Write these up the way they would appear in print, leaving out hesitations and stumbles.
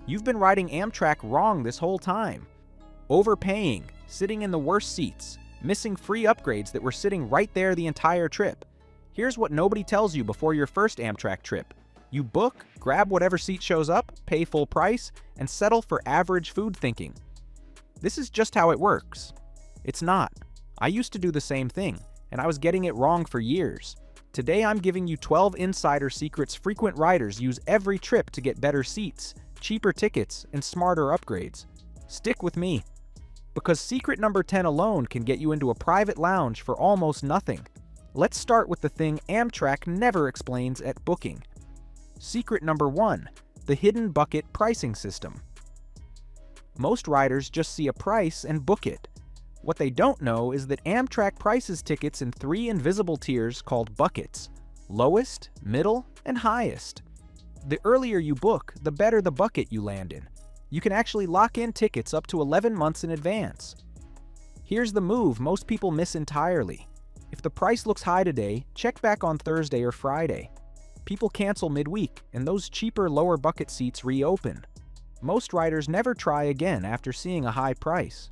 You've been riding Amtrak wrong this whole time. Overpaying, sitting in the worst seats, missing free upgrades that were sitting right there the entire trip. Here's what nobody tells you before your first Amtrak trip. You book, grab whatever seat shows up, pay full price, and settle for average food thinking. This is just how it works. It's not. I used to do the same thing, and I was getting it wrong for years. Today I'm giving you 12 insider secrets frequent riders use every trip to get better seats, cheaper tickets, and smarter upgrades. Stick with me, because secret number 10 alone can get you into a private lounge for almost nothing. Let's start with the thing Amtrak never explains at booking. Secret number 1, the hidden bucket pricing system. Most riders just see a price and book it. What they don't know is that Amtrak prices tickets in 3 invisible tiers called buckets: lowest, middle, and highest. The earlier you book, the better the bucket you land in. You can actually lock in tickets up to 11 months in advance. Here's the move most people miss entirely. If the price looks high today, check back on Thursday or Friday. People cancel midweek, and those cheaper lower bucket seats reopen. Most riders never try again after seeing a high price.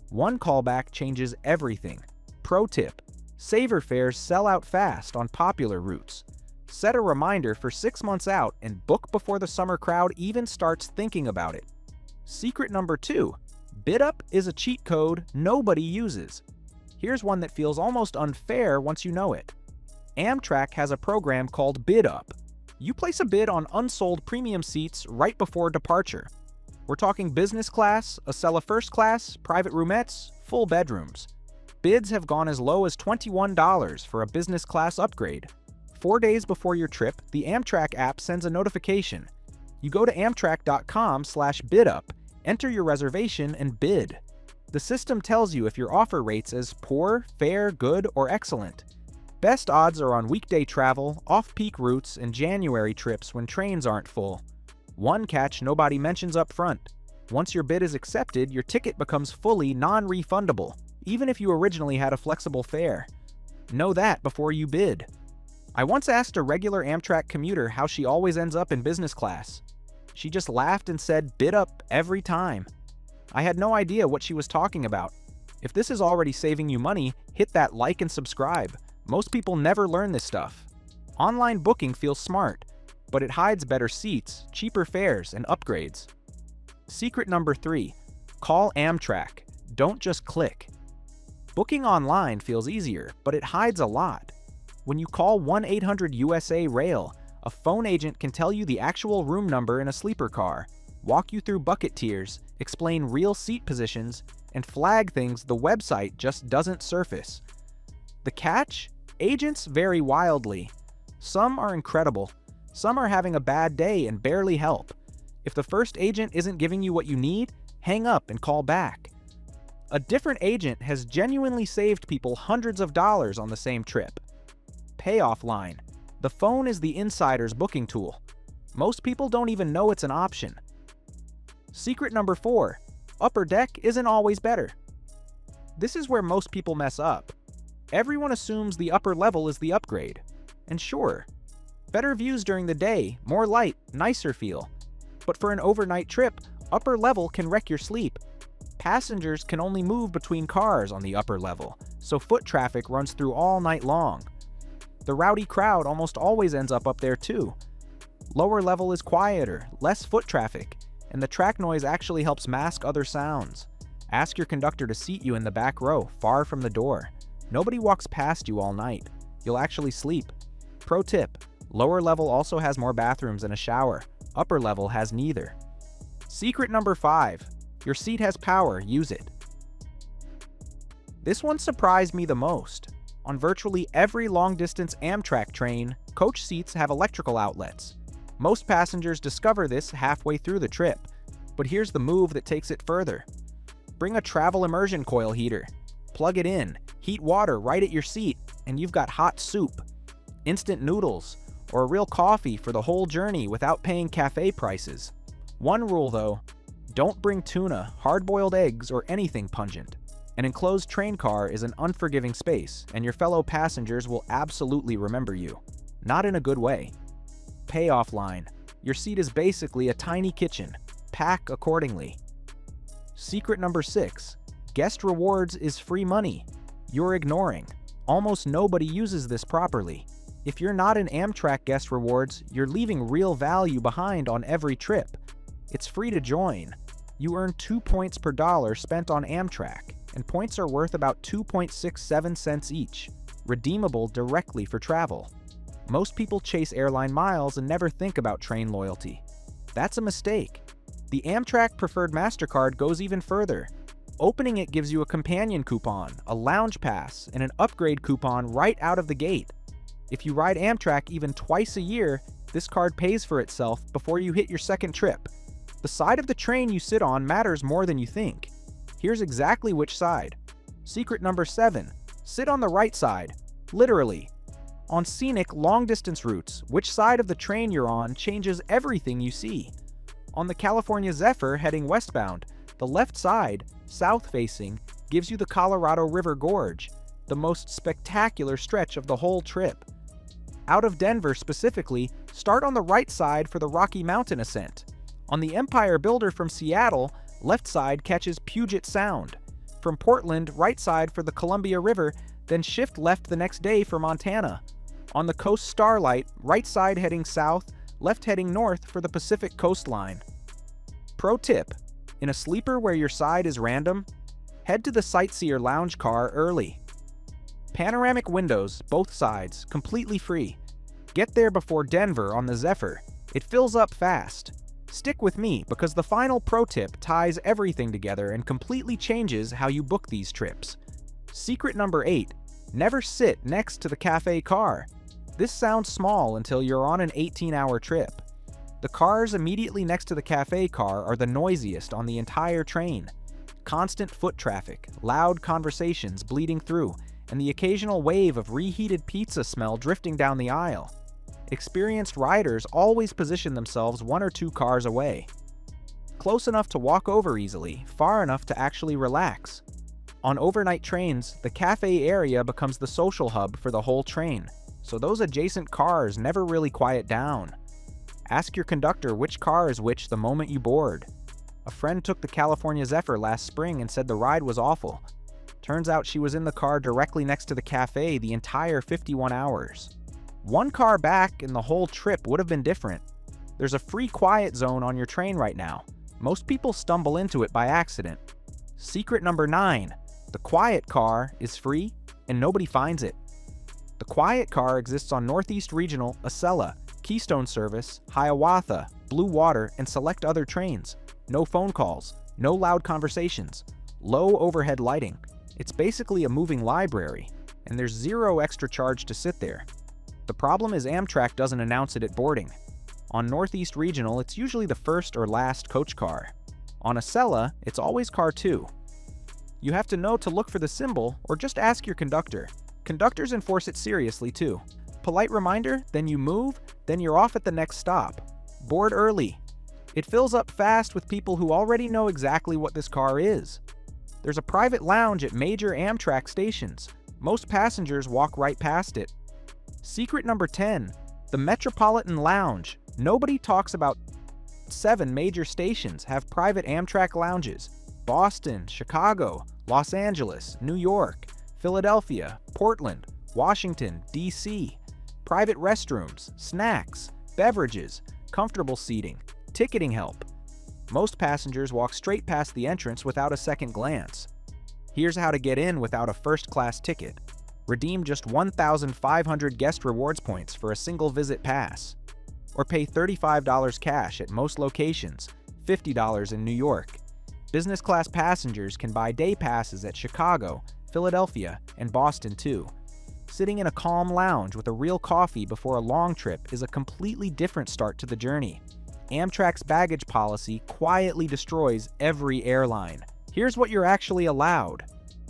One callback changes everything. Pro tip: saver fares sell out fast on popular routes. Set a reminder for 6 months out and book before the summer crowd even starts thinking about it. Secret number 2, BidUp is a cheat code nobody uses. Here's one that feels almost unfair once you know it. Amtrak has a program called BidUp. You place a bid on unsold premium seats right before departure. We're talking business class, Acela first class, private roomettes, full bedrooms. Bids have gone as low as $21 for a business class upgrade. 4 days before your trip, the Amtrak app sends a notification. You go to amtrak.com/bidup, enter your reservation, and bid. The system tells you if your offer rates as poor, fair, good, or excellent. Best odds are on weekday travel, off-peak routes, and January trips when trains aren't full. One catch nobody mentions up front: once your bid is accepted, your ticket becomes fully non-refundable, even if you originally had a flexible fare. Know that before you bid. I once asked a regular Amtrak commuter how she always ends up in business class. She just laughed and said BidUp every time. I had no idea what she was talking about. If this is already saving you money, hit that like and subscribe. Most people never learn this stuff. Online booking feels smart, but it hides better seats, cheaper fares, and upgrades. Secret number 3, call Amtrak. Don't just click. Booking online feels easier, but it hides a lot. When you call 1-800-USA-RAIL, a phone agent can tell you the actual room number in a sleeper car, walk you through bucket tiers, explain real seat positions, and flag things the website just doesn't surface. The catch? Agents vary wildly. Some are incredible. Some are having a bad day and barely help. If the first agent isn't giving you what you need, hang up and call back. A different agent has genuinely saved people hundreds of dollars on the same trip. Payoff line. The phone is the insider's booking tool. Most people don't even know it's an option. Secret number 4, upper deck isn't always better. This is where most people mess up. Everyone assumes the upper level is the upgrade. And sure, better views during the day, more light, nicer feel. But for an overnight trip, upper level can wreck your sleep. Passengers can only move between cars on the upper level, so foot traffic runs through all night long. The rowdy crowd almost always ends up there too. Lower level is quieter, less foot traffic, and the track noise actually helps mask other sounds. Ask your conductor to seat you in the back row, far from the door. Nobody walks past you all night. You'll actually sleep. Pro tip: lower level also has more bathrooms and a shower. Upper level has neither. Secret number 5, your seat has power, use it. This one surprised me the most. On virtually every long-distance Amtrak train, coach seats have electrical outlets. Most passengers discover this halfway through the trip, but here's the move that takes it further. Bring a travel immersion coil heater. Plug it in, heat water right at your seat, and you've got hot soup, instant noodles, or a real coffee for the whole journey without paying cafe prices. One rule though, don't bring tuna, hard-boiled eggs, or anything pungent. An enclosed train car is an unforgiving space, and your fellow passengers will absolutely remember you. Not in a good way. Payoff line. Your seat is basically a tiny kitchen. pack accordingly. Secret number 6. Guest rewards is free money. You're ignoring. Almost nobody uses this properly. If you're not in Amtrak guest rewards, you're leaving real value behind on every trip. It's free to join. You earn 2 points per dollar spent on Amtrak, and points are worth about 2.67 cents each, redeemable directly for travel. Most people chase airline miles and never think about train loyalty. That's a mistake. The Amtrak Preferred MasterCard goes even further. Opening it gives you a companion coupon, a lounge pass, and an upgrade coupon right out of the gate. If you ride Amtrak even twice a year, this card pays for itself before you hit your second trip. The side of the train you sit on matters more than you think. Here's exactly which side. Secret number 7. Sit on the right side. Literally. On scenic, long-distance routes, which side of the train you're on changes everything you see. On the California Zephyr heading westbound, the left side, south-facing, gives you the Colorado River Gorge, the most spectacular stretch of the whole trip. Out of Denver specifically, start on the right side for the Rocky Mountain ascent. On the Empire Builder from Seattle, left side catches Puget Sound. From Portland, right side for the Columbia River, then shift left the next day for Montana. On the Coast Starlight, right side heading south, left heading north for the Pacific Coastline. Pro tip: in a sleeper where your side is random, head to the Sightseer lounge car early. Panoramic windows, both sides, completely free. Get there before Denver on the Zephyr. It fills up fast. Stick with me because the final pro tip ties everything together and completely changes how you book these trips. Secret number 8. Never sit next to the cafe car. This sounds small until you're on an 18-hour trip. The cars immediately next to the cafe car are the noisiest on the entire train. Constant foot traffic, loud conversations bleeding through, and the occasional wave of reheated pizza smell drifting down the aisle. Experienced riders always position themselves 1 or 2 cars away. Close enough to walk over easily, far enough to actually relax. On overnight trains, the cafe area becomes the social hub for the whole train, so those adjacent cars never really quiet down. Ask your conductor which car is which the moment you board. A friend took the California Zephyr last spring and said the ride was awful. Turns out she was in the car directly next to the cafe the entire 51 hours. 1 car back and the whole trip would have been different. There's a free quiet zone on your train right now. Most people stumble into it by accident. Secret number 9. The quiet car is free and nobody finds it. The quiet car exists on Northeast Regional, Acela, Keystone Service, Hiawatha, Blue Water, and select other trains. No phone calls, no loud conversations, low overhead lighting. It's basically a moving library, and there's 0 extra charge to sit there. The problem is Amtrak doesn't announce it at boarding. On Northeast Regional, it's usually the first or last coach car. On Acela, it's always car 2. You have to know to look for the symbol or just ask your conductor. Conductors enforce it seriously too. Polite reminder, then you move, then you're off at the next stop. Board early. It fills up fast with people who already know exactly what this car is. There's a private lounge at major Amtrak stations. Most passengers walk right past it. Secret number 10. The Metropolitan Lounge. Nobody talks about 7 major stations have private Amtrak lounges. Boston, Chicago, Los Angeles, New York, Philadelphia, Portland, Washington, D.C. Private restrooms, snacks, beverages, comfortable seating, ticketing help. Most passengers walk straight past the entrance without a second glance. Here's how to get in without a first-class ticket. Redeem just 1,500 guest rewards points for a single visit pass. Or pay $35 cash at most locations, $50 in New York. Business class passengers can buy day passes at Chicago, Philadelphia, and Boston too. Sitting in a calm lounge with a real coffee before a long trip is a completely different start to the journey. Amtrak's baggage policy quietly destroys every airline. Here's what you're actually allowed.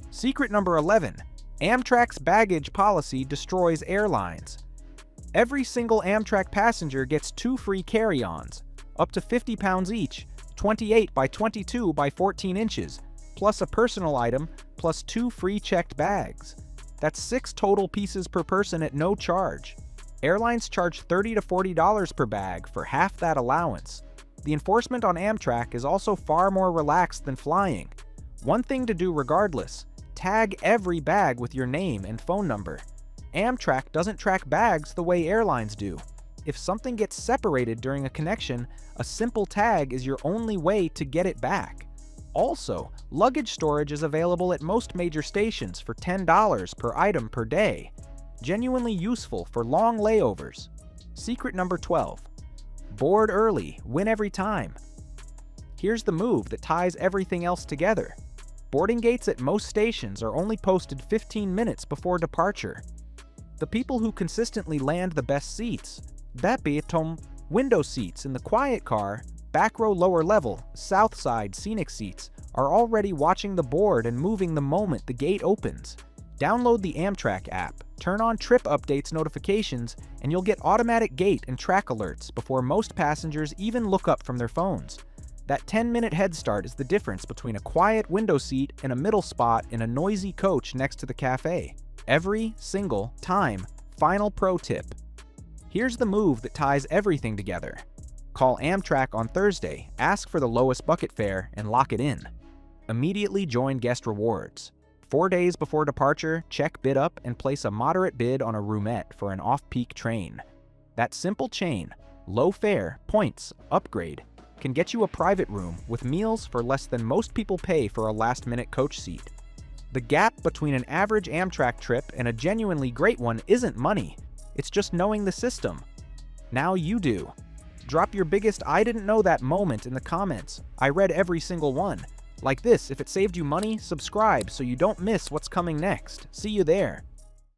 Secret number 11. Amtrak's baggage policy destroys airlines. Every single Amtrak passenger gets 2 free carry-ons, up to 50 pounds each, 28 by 22 by 14 inches, plus a personal item, plus 2 free checked bags. That's 6 total pieces per person at no charge. Airlines charge $30 to $40 per bag for half that allowance. The enforcement on Amtrak is also far more relaxed than flying. One thing to do regardless: tag every bag with your name and phone number. Amtrak doesn't track bags the way airlines do. If something gets separated during a connection, a simple tag is your only way to get it back. Also, luggage storage is available at most major stations for $10 per item per day. Genuinely useful for long layovers. Secret number 12. Board early, win every time. Here's the move that ties everything else together. Boarding gates at most stations are only posted 15 minutes before departure. The people who consistently land the best seats, that be window seats in the quiet car, back row lower level, south side scenic seats, are already watching the board and moving the moment the gate opens. Download the Amtrak app, turn on trip updates notifications, and you'll get automatic gate and track alerts before most passengers even look up from their phones. That 10-minute head start is the difference between a quiet window seat and a middle spot in a noisy coach next to the cafe. Every single time. Final pro tip. Here's the move that ties everything together. Call Amtrak on Thursday, ask for the lowest bucket fare, and lock it in. Immediately join guest rewards. 4 days before departure, check BidUp and place a moderate bid on a roomette for an off-peak train. That simple chain, low fare, points, upgrade, can get you a private room with meals for less than most people pay for a last-minute coach seat. The gap between an average Amtrak trip and a genuinely great one isn't money. It's just knowing the system. Now you do. Drop your biggest "I didn't know that" moment in the comments. I read every single one. Like this, if it saved you money, subscribe so you don't miss what's coming next. See you there.